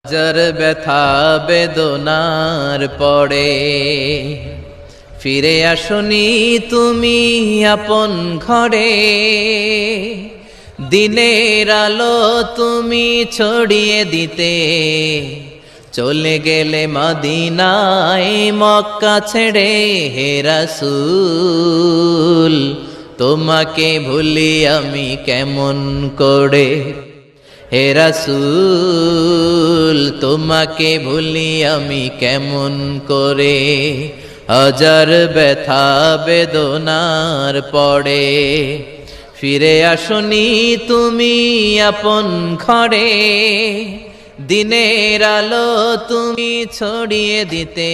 হাজার ব্যথা বেদনার পরে ফিরে আসনি তুমি আপন ঘরে। দিনের আলো তুমি ছড়িয়ে দিতে চলে গেলে মদিনায় মক্কা ছেড়ে। হে রাসূল তোমাকে ভুলি আমি কেমন করে। হে রাসূল তোমাকে ভুলি আমি কেমন করে। হাজার ব্যথা বেদনার পরে ফিরে আসনি তুমি আপন ঘরে। দিনের আলো তুমি ছড়িয়ে দিতে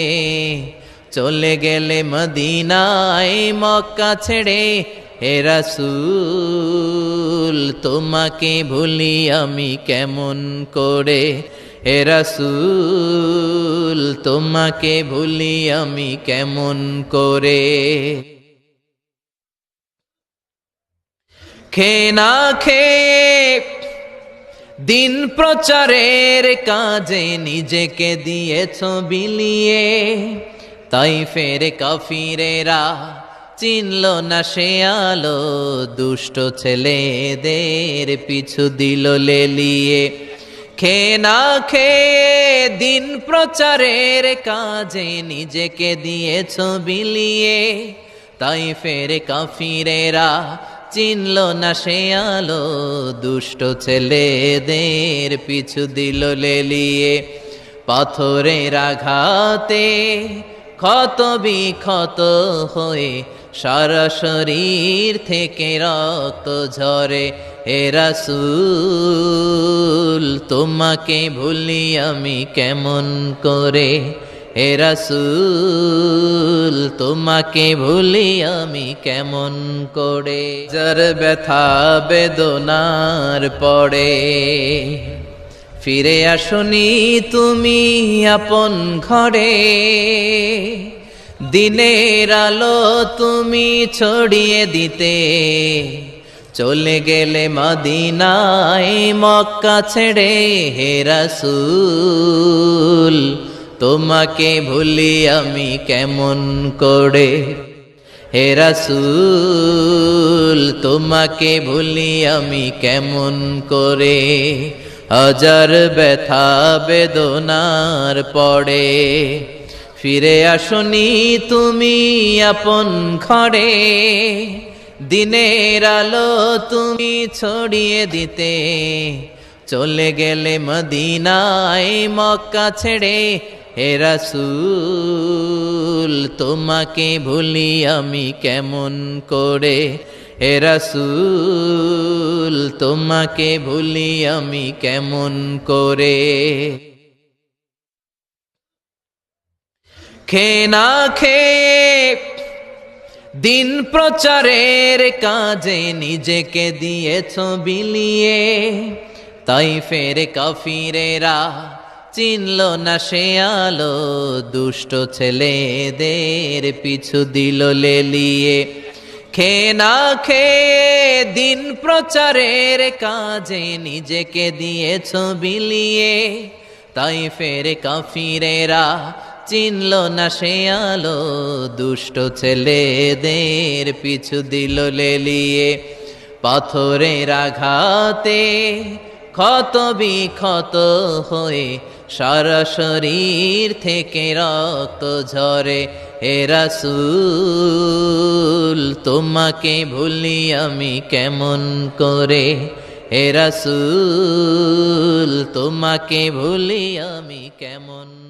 চলে গেলে মদিনায় মক্কা ছেড়ে। হে রাসূল তোমাকে ভুলি আমি কেমন করে। হে রাসূল তোমাকে ভুলি আমি কেমন করে। খেয়ে না খেয়ে দিন প্রচারের কাজে নিজেকে দিয়েছ বিলিয়ে। তাইফের কাফিরেরা চিনল না সে আলো, দুষ্ট ছেলেদের পিছু দিল লেলিয়ে। খেয়ে না খেয়ে দিন প্রচারের কাজে নিজেকে দিয়েছ বিলিয়ে। তাইফের কাফিরেরা চিনল না সে আলো, দুষ্ট ছেলেদের পিছু দিল লেলিয়ে। পাথরের আঘাতে ক্ষত বিক্ষত হয়ে সারা শরীর থেকে রক্ত ঝরে। হে রাসূল তোমাকে ভুলি আমি কেমন করে। হে রাসূল তোমাকে ভুলি আমি কেমন করে। যার ব্যথা বেদনার পরে ফিরে আসনি তুমি আপন ঘরে। দিনের আলো তুমি ছড়িয়ে দিতে চলে গেলে মদিনায় মক্কা ছেড়ে। হে রাসূল তোমাকে ভুলি আমি কেমন করে। হে রাসূল তোমাকে ভুলি আমি কেমন করে। হাজার ব্যথা বেদনার পরে ফিরে আসনি তুমি আপন ঘরে। দিনের আলো তুমি ছড়িয়ে দিতে চলে গেলে মদিনায় মক্কা ছেড়ে। হে রাসূল তোমাকে ভুলি আমি কেমন করে। হে রাসূল তোমাকে ভুলি আমি কেমন করে। খেয়ে না খেয়ে দিন প্রচারের কাজে নিজেকে দিয়েছ বিলিয়ে। তাইফের কাফিরেরা চিনল না সে আলো, দুষ্ট ছেলেদের পিছু দিল লেলিয়ে। খেয়ে না খেয়ে দিন প্রচারের কাজে নিজেকে দিয়েছ বিলিয়ে। তাইফের কাফিরেরা চিনল না সে আলো, দুষ্ট ছেলেদের পিছু দিল লেলিয়ে। পাথরের আঘাতে ক্ষত বিক্ষত হয়ে সারা শরীর থেকে রক্ত ঝরে। হে রাসূল তোমাকে ভুলি আমি কেমন করে। হে রাসূল তোমাকে ভুলি আমি কেমন